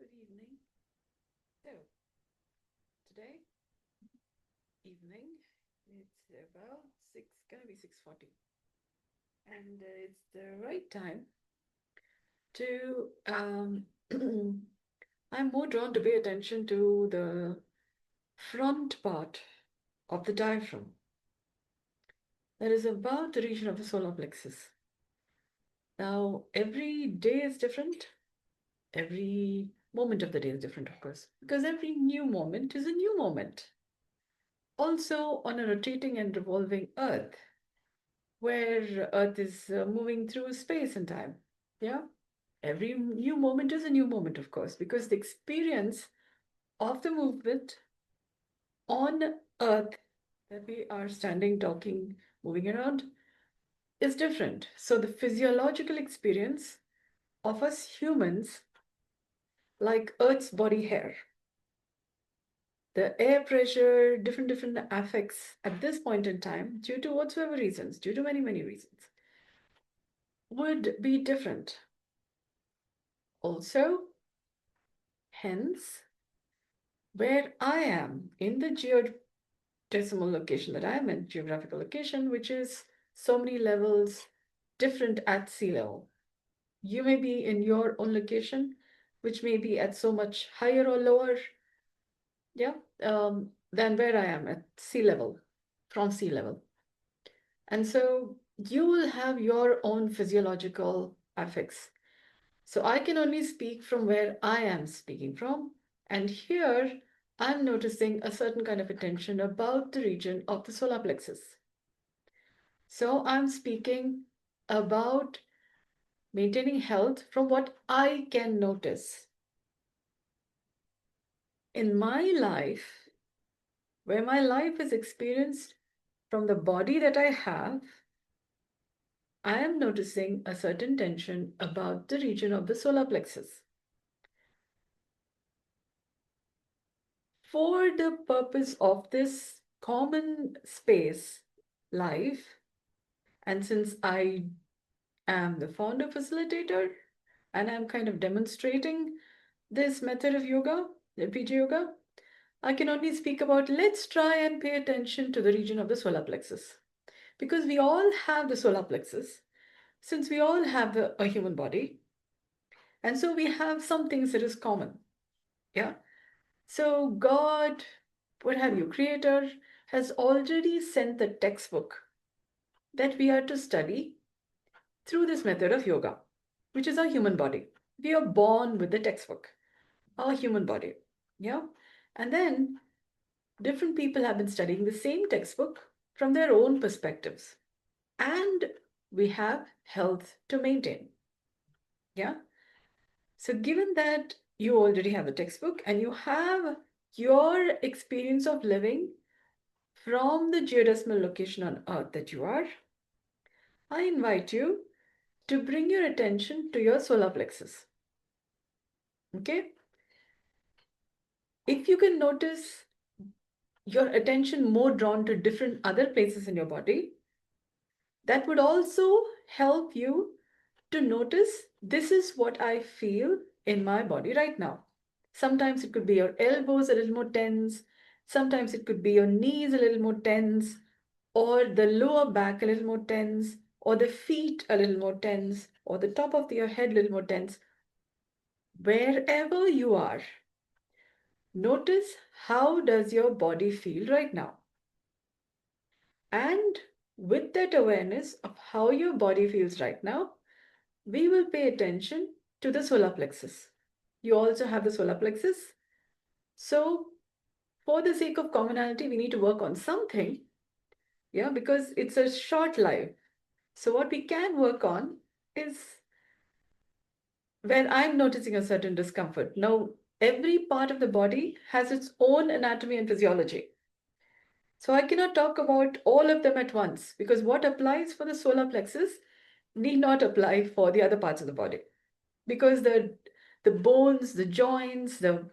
Good evening. So, today evening, it's about gonna be 6:40, and it's the right time to. I'm more drawn to pay attention to the front part of the diaphragm. That is about the region of the solar plexus. Now, every day is different. Every moment of the day is different, of course, because every new moment is a new moment. Also, on a rotating and revolving Earth, where Earth is moving through space and time. Yeah. Every new moment is a new moment, of course, because the experience of the movement on Earth that we are standing, talking, moving around is different. So the physiological experience of us humans, like Earth's body hair, the air pressure, different affects at this point in time, due to whatsoever reasons, due to many reasons, would be different. Also, hence, where I am in the geodesimal location that I am in, geographical location, which is so many levels different at sea level. You may be in your own location, which may be at so much higher or lower, yeah, than where I am at sea level, from sea level. And so you will have your own physiological effects. So I can only speak from where I am speaking from. And here I'm noticing a certain kind of attention about the region of the solar plexus. So I'm speaking about maintaining health from what I can notice. In my life, where my life is experienced from the body that I have, I am noticing a certain tension about the region of the solar plexus. For the purpose of this common space life, and since I am the founder facilitator and I'm kind of demonstrating this method of yoga, the PG yoga, I can only speak about let's try and pay attention to the region of the solar plexus. Because we all have the solar plexus, since we all have a human body, and so we have some things that is common. Yeah. So God, what have you, Creator, has already sent the textbook that we are to study through this method of yoga, which is our human body. We are born with the textbook, our human body. Yeah. And then different people have been studying the same textbook from their own perspectives. And we have health to maintain. Yeah. So, given that you already have the textbook and you have your experience of living from the geodesimal location on Earth that you are, I invite you to bring your attention to your solar plexus. Okay? If you can notice your attention more drawn to different other places in your body, that would also help you to notice this is what I feel in my body right now. Sometimes it could be your elbows a little more tense. Sometimes it could be your knees a little more tense, or the lower back a little more tense, or the feet a little more tense, or the top of your head a little more tense. Wherever you are, notice how does your body feel right now. And with that awareness of how your body feels right now, we will pay attention to the solar plexus. You also have the solar plexus. So for the sake of commonality, we need to work on something, yeah, because it's a short life. So what we can work on is when I'm noticing a certain discomfort. Now, every part of the body has its own anatomy and physiology. So I cannot talk about all of them at once because what applies for the solar plexus need not apply for the other parts of the body. Because the bones, the joints, the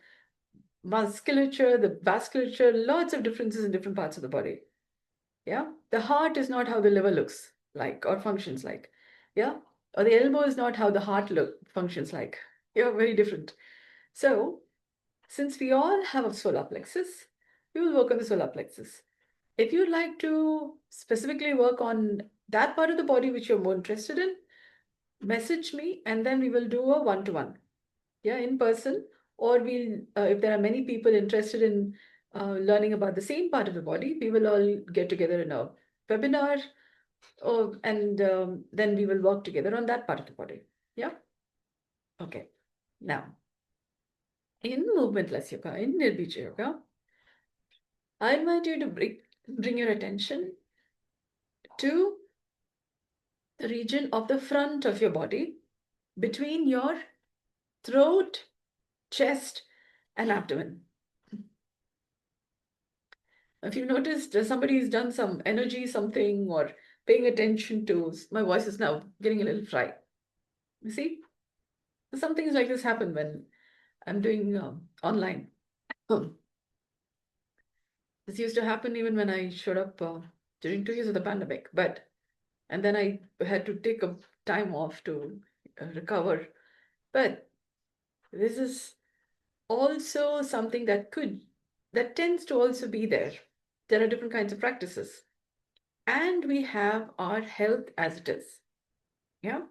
musculature, the vasculature, lots of differences in different parts of the body. Yeah. The heart is not how the liver looks like or functions like. Yeah. Or the elbow is not how the heart functions like. Yeah, very different. So, since we all have a solar plexus, we will work on the solar plexus. If you'd like to specifically work on that part of the body which you're more interested in, message me and then we will do a one-to-one, yeah, in person, or we'll, if there are many people interested in learning about the same part of the body, we will all get together in a webinar, and then we will work together on that part of the body. Yeah. Okay. Now, in movementless yoga, in Nirbija yoga, I invite you to bring your attention to the region of the front of your body between your throat, chest, and abdomen. If you noticed somebody's done some energy something or paying attention to, my voice is now getting a little fried. You see? Some things like this happen when I'm doing online. This used to happen even when I showed up during 2 years of the pandemic, and then I had to take a time off to recover. But this is also something that tends to also be there. There are different kinds of practices, and we have our health as it is. Yeah.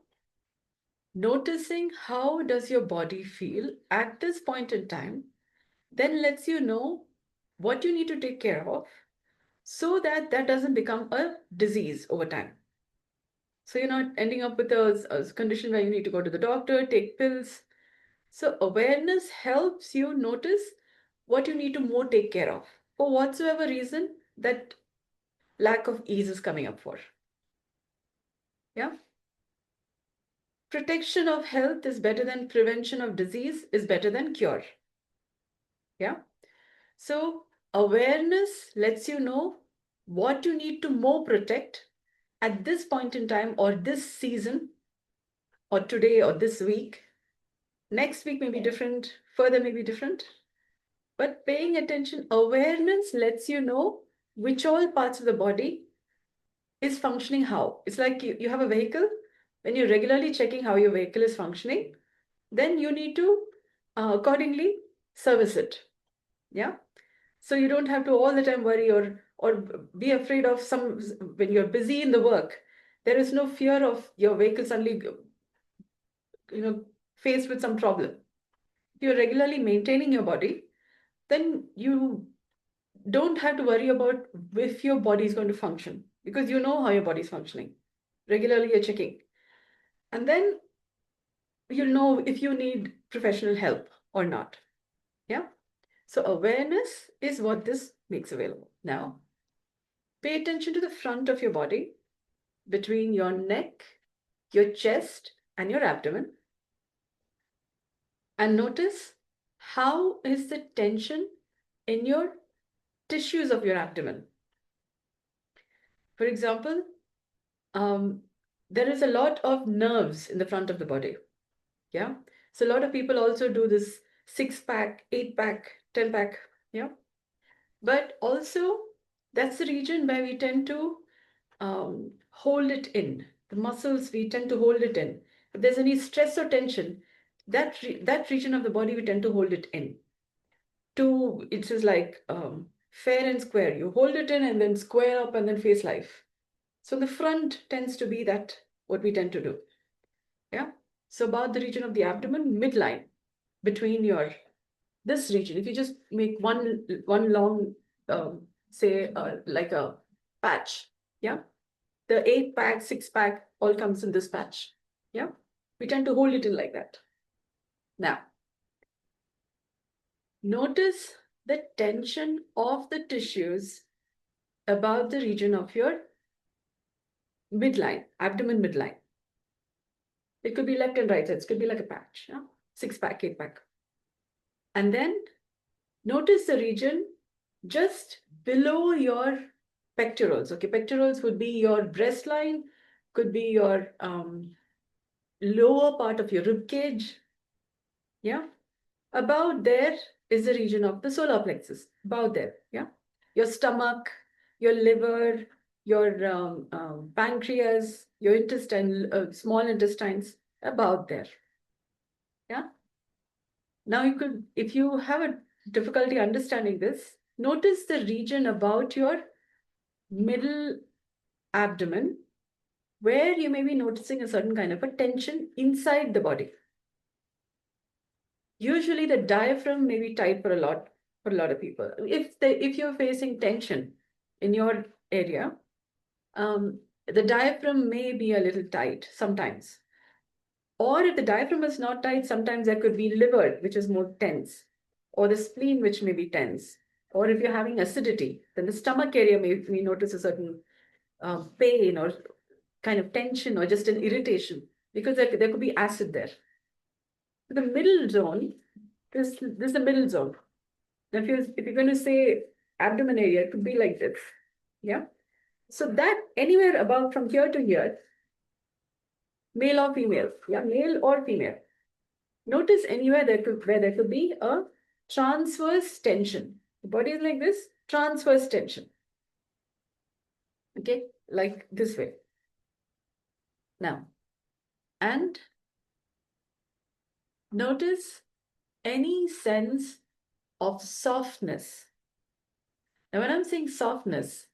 Noticing how does your body feel at this point in time then lets you know what you need to take care of so that that doesn't become a disease over time. So you're not ending up with a condition where you need to go to the doctor, take pills. So awareness helps you notice what you need to more take care of for whatsoever reason that lack of ease is coming up for. Yeah. Protection of health is better than prevention of disease is better than cure. Yeah. So awareness lets you know what you need to more protect at this point in time or this season or today or this week. Next week may be different, further may be different. But paying attention, awareness lets you know which all parts of the body is functioning how. It's like you have a vehicle. When you're regularly checking how your vehicle is functioning, then you need to accordingly service it. Yeah. So you don't have to all the time worry or be afraid of some when you're busy in the work. There is no fear of your vehicle suddenly, faced with some problem. If you're regularly maintaining your body, then you don't have to worry about if your body is going to function because you know how your body is functioning. Regularly you're checking. And then you'll know if you need professional help or not. Yeah. So awareness is what this makes available. Now, pay attention to the front of your body between your neck, your chest, and your abdomen. And notice how is the tension in your tissues of your abdomen. For example, um, there is a lot of nerves in the front of the body. Yeah. So a lot of people also do this 6-pack, 8-pack, 10-pack. Yeah. But also, that's the region where we tend to hold it in. The muscles, we tend to hold it in. If there's any stress or tension, that region of the body, we tend to hold it in. It is like fair and square. You hold it in and then square up and then face life. So the front tends to be that what we tend to do. Yeah. So about the region of the abdomen, midline between this region. If you just make one long, say like a patch. Yeah. The 8-pack, 6-pack all comes in this patch. Yeah. We tend to hold it in like that. Now, notice the tension of the tissues about the region of your midline, abdomen midline. It could be left and right sides, it could be like a patch, yeah? 6-pack, 8-pack. And then notice the region just below your pectorals. Okay, pectorals would be your breast line, could be your lower part of your rib cage. Yeah. About there is the region of the solar plexus. About there. Yeah. Your stomach, your liver, your pancreas, your intestine, small intestines, about there. Yeah. Now you could, if you have a difficulty understanding this, notice the region about your middle abdomen where you may be noticing a certain kind of a tension inside the body. Usually the diaphragm may be tight for a lot of people. If you're facing tension in your area, the diaphragm may be a little tight sometimes. Or if the diaphragm is not tight, sometimes there could be liver, which is more tense, or the spleen, which may be tense. Or if you're having acidity, then the stomach area may notice a certain pain or kind of tension or just an irritation because there could be acid there. The middle zone, this is the middle zone. Now, if you're going to say abdomen area, it could be like this. Yeah. So that anywhere above from here to here, male or female, yeah, male or female. Notice anywhere where there could be a transverse tension. The body is like this, transverse tension. Okay, like this way. Now, and notice any sense of softness. Now, when I'm saying softness,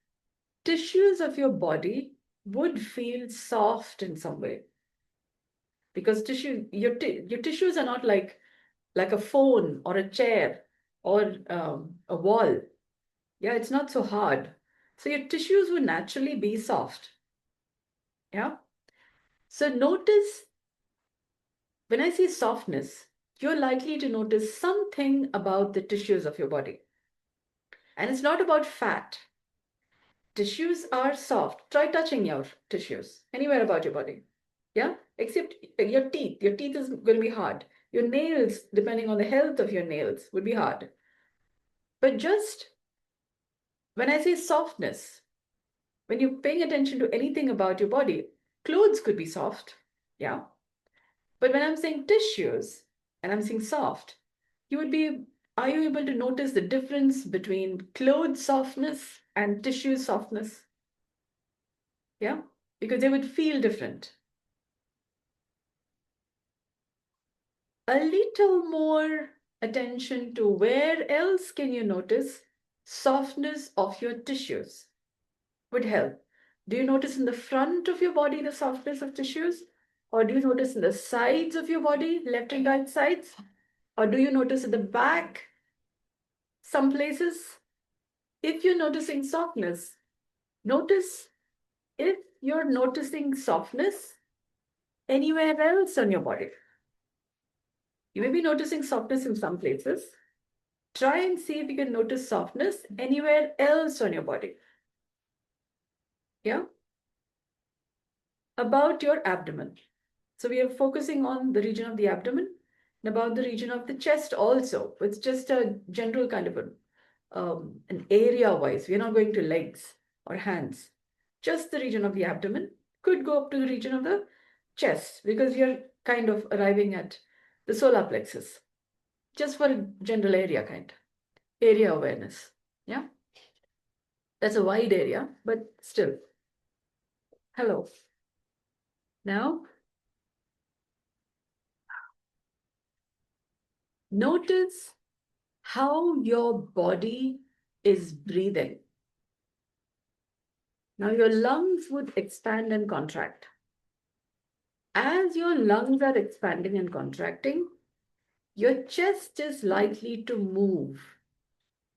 tissues of your body would feel soft in some way because your tissues are not like a phone or a chair or a wall. Yeah, it's not so hard. So your tissues would naturally be soft. Yeah. So notice when I say softness, you're likely to notice something about the tissues of your body. And it's not about fat. Tissues are soft. Try touching your tissues anywhere about your body. Yeah. Except your teeth. Your teeth is going to be hard. Your nails, depending on the health of your nails, would be hard. But just when I say softness, when you're paying attention to anything about your body, clothes could be soft. Yeah. But when I'm saying tissues and I'm saying soft, are you able to notice the difference between clothes softness and tissue softness? Yeah. Because they would feel different. A little more attention to where else can you notice softness of your tissues would help. Do you notice in the front of your body the softness of tissues? Or do you notice in the sides of your body, left and right sides? Or do you notice at the back, some places? If you're noticing softness, notice if you're noticing softness anywhere else on your body. You may be noticing softness in some places. Try and see if you can notice softness anywhere else on your body. Yeah? About your abdomen. So we are focusing on the region of the abdomen and about the region of the chest also. It's just a general kind of an area-wise. We're not going to legs or hands. Just the region of the abdomen could go up to the region of the chest because you're kind of arriving at the solar plexus. Just for a general area awareness. Yeah. That's a wide area, but still. Hello. Now, notice how your body is breathing. Now, your lungs would expand and contract. As your lungs are expanding and contracting, your chest is likely to move,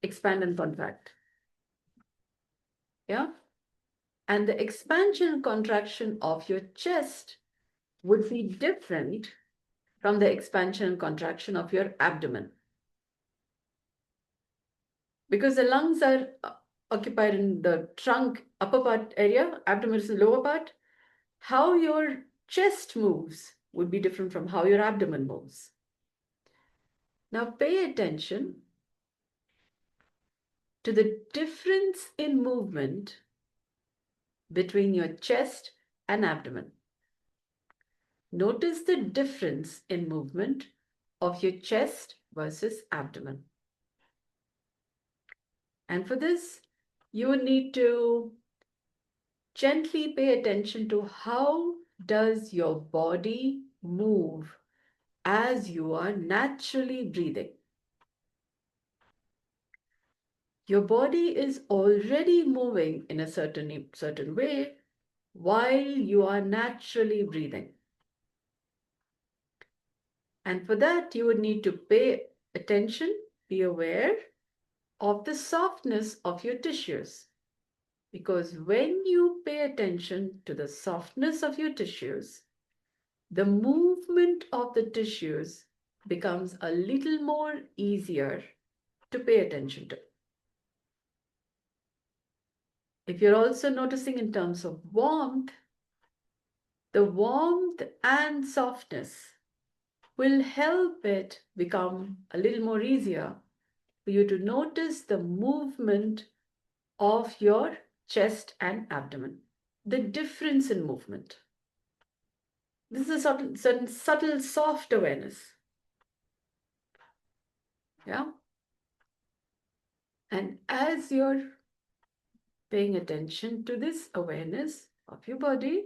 expand and contract. Yeah? And the expansion and contraction of your chest would be different from the expansion and contraction of your abdomen. Because the lungs are occupied in the trunk upper part area, abdomen is the lower part, how your chest moves would be different from how your abdomen moves. Now pay attention to the difference in movement between your chest and abdomen. Notice the difference in movement of your chest versus abdomen. And for this, you would need to gently pay attention to how does your body move as you are naturally breathing. Your body is already moving in a certain way while you are naturally breathing. And for that, you would need to pay attention, be aware of the softness of your tissues. Because when you pay attention to the softness of your tissues, the movement of the tissues becomes a little more easier to pay attention to. If you're also noticing in terms of warmth, the warmth and softness will help it become a little more easier for you to notice the movement of your chest and abdomen, the difference in movement. This is a certain subtle, soft awareness. Yeah. And as you're paying attention to this awareness of your body,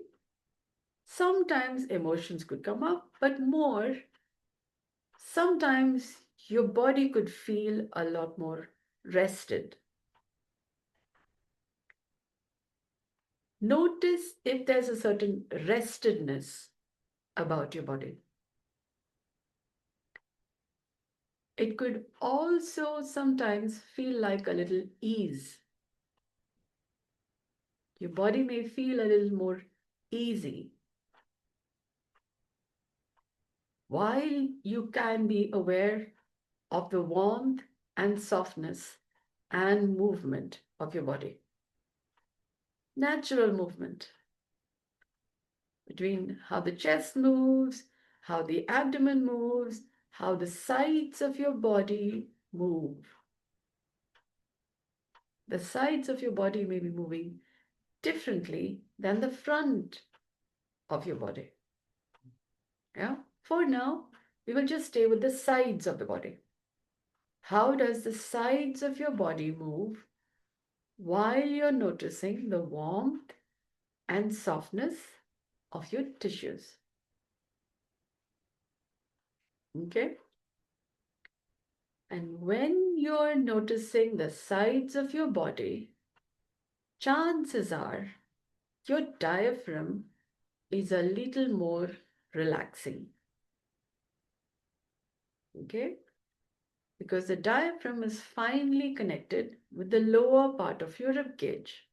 sometimes emotions could come up, but more, sometimes your body could feel a lot more rested. Notice if there's a certain restedness about your body. It could also sometimes feel like a little ease. Your body may feel a little more easy. While you can be aware of the warmth and softness and movement of your body. Natural movement between how the chest moves, how the abdomen moves, how the sides of your body move. The sides of your body may be moving differently than the front of your body. Yeah. For now, we will just stay with the sides of the body. How does the sides of your body move while you're noticing the warmth and softness of your tissues? Okay. And when you're noticing the sides of your body, chances are your diaphragm is a little more relaxing. Okay? Because the diaphragm is finely connected with the lower part of your rib cage.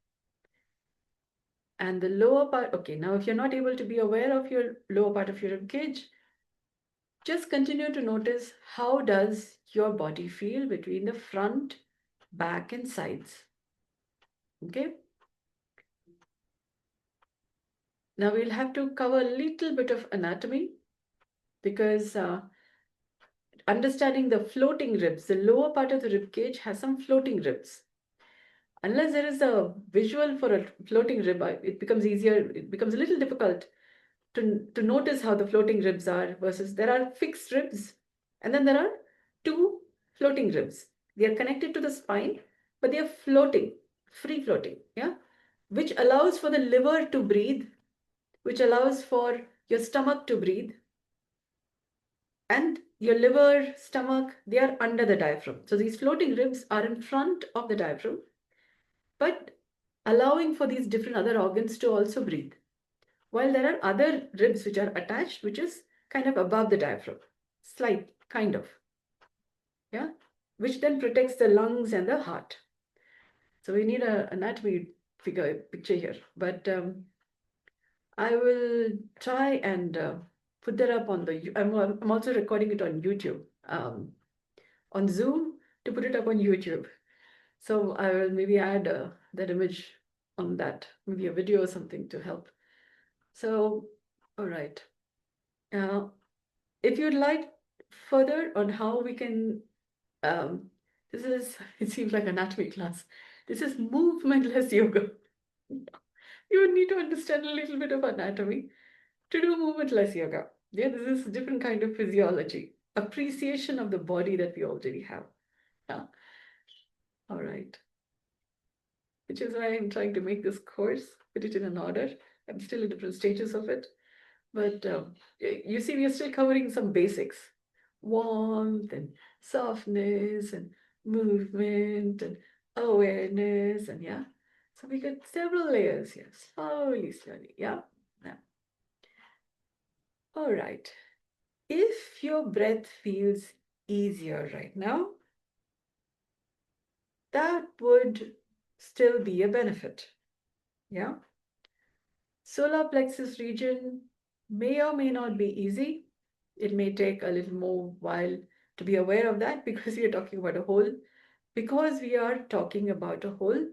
And the lower part, okay, now if you're not able to be aware of your lower part of your rib cage, just continue to notice how does your body feel between the front, back, and sides. Okay? Now we'll have to cover a little bit of anatomy because understanding the floating ribs, the lower part of the rib cage has some floating ribs. Unless there is a visual for a floating rib, it becomes easier, it becomes a little difficult to notice how the floating ribs are versus there are fixed ribs and then there are two floating ribs. They are connected to the spine, but they are floating, free floating, yeah, which allows for the liver to breathe, which allows for your stomach to breathe, and your liver, stomach, they are under the diaphragm. So these floating ribs are in front of the diaphragm, but allowing for these different other organs to also breathe. While there are other ribs which are attached, which is kind of above the diaphragm, slight, kind of, yeah, which then protects the lungs and the heart. So we need an anatomy picture here, but I will try and put that up on the. I'm also recording it on YouTube, on Zoom to put it up on YouTube. So I will maybe add that image on that, maybe a video or something to help. So, all right. If you'd like further on how we can, um, this is, it seems like anatomy class. This is movementless yoga. You would need to understand a little bit of anatomy to do movementless yoga. Yeah, this is a different kind of physiology, appreciation of the body that we already have. Yeah. All right. Which is why I'm trying to make this course, put it in an order. I'm still in different stages of it. But you see, we are still covering some basics: warmth and softness and movement and awareness. And yeah, so we got several layers here, slowly, slowly. Yeah. Now, all right. If your breath feels easier right now, that would still be a benefit. Yeah. Solar plexus region may or may not be easy. It may take a little more while to be aware of that because we are talking about a whole, because we are talking about a whole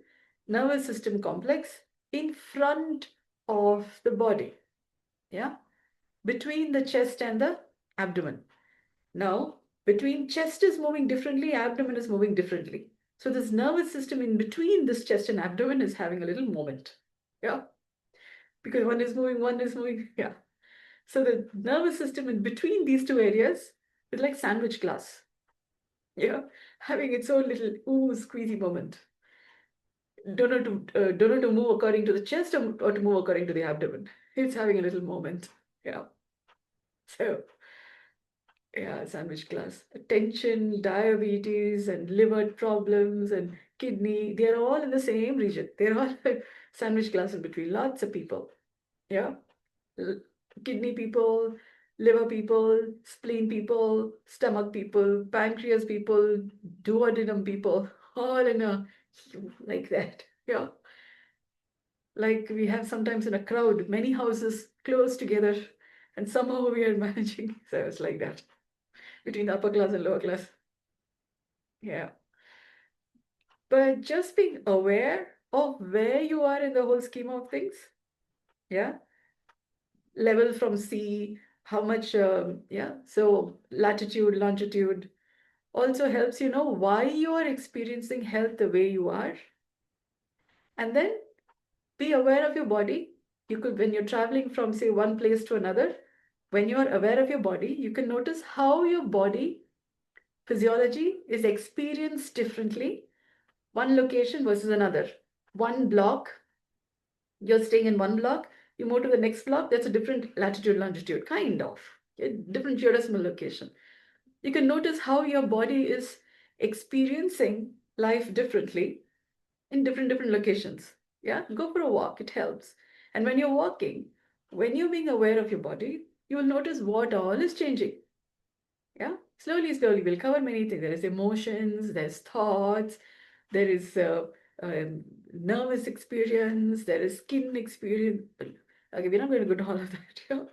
nervous system complex in front of the body. Yeah. Between the chest and the abdomen. Now, between chest is moving differently, abdomen is moving differently. So this nervous system in between this chest and abdomen is having a little moment. Yeah. Because one is moving. Yeah. So the nervous system in between these two areas is like sandwich glass. Yeah. Having its own little squeezy moment. Don't know to move according to the chest or to move according to the abdomen. It's having a little moment. Yeah. So yeah, sandwich glass. Tension, diabetes, and liver problems, and kidney, they're all in the same region. They're all sandwich glass in between. Lots of people. Yeah. L- Kidney people, liver people, spleen people, stomach people, pancreas people, duodenum people, all in a like that. Yeah. Like we have sometimes in a crowd, many houses close together, and somehow we are managing. So it's like that between the upper class and lower class. Yeah. But just being aware of where you are in the whole scheme of things. Yeah. Level from sea, how much, yeah. So latitude, longitude also helps you know why you are experiencing health the way you are. And then be aware of your body. You could, when you're traveling from, say, one place to another, when you are aware of your body, you can notice how your body physiology is experienced differently, one location versus another. One block, you're staying in one block, you move to the next block, that's a different latitude, longitude, kind of. A different geodesimal location. You can notice how your body is experiencing life differently in different locations. Yeah, go for a walk, it helps. And when you're walking, when you're being aware of your body, you will notice what all is changing. Yeah, slowly, slowly, we'll cover many things. There is emotions, there's thoughts, there is nervous experience, there is skin experience. Okay, we're not going to go to all of that. Yeah,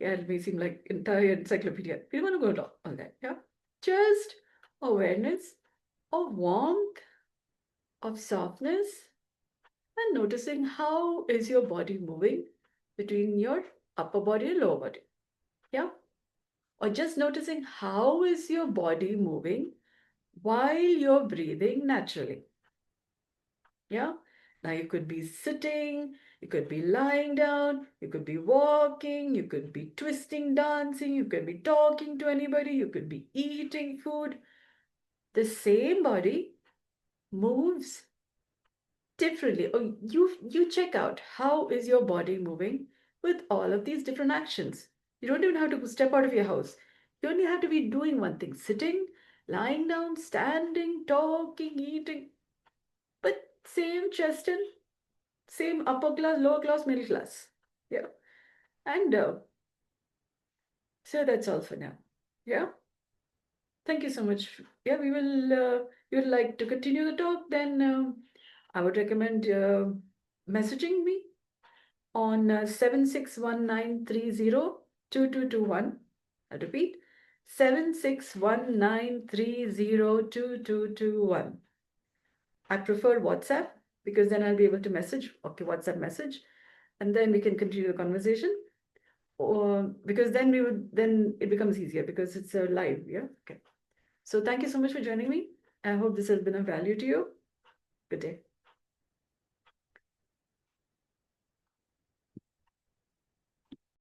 yeah, it may seem like entire encyclopedia. We don't want to go to all that. Yeah, just awareness of warmth, of softness, and noticing how is your body moving between your upper body and lower body. Yeah, or just noticing how is your body moving while you're breathing naturally. Yeah. Now you could be sitting, you could be lying down, you could be walking, you could be twisting, dancing, you could be talking to anybody, you could be eating food. The same body moves differently. Oh, you check out how is your body moving with all of these different actions. You don't even have to step out of your house. You only have to be doing one thing: sitting, lying down, standing, talking, eating. But same chest and same upper class, lower class, middle class. Yeah. And so that's all for now. Yeah. Thank you so much. Yeah, you would like to continue the talk, then I would recommend messaging me on 7619302221. I repeat, 7619302221. I prefer WhatsApp because then I'll be able to message, okay, WhatsApp message, and then we can continue the conversation. Or because then it becomes easier because it's a live, yeah. Okay. So thank you so much for joining me. I hope this has been of value to you. Good day.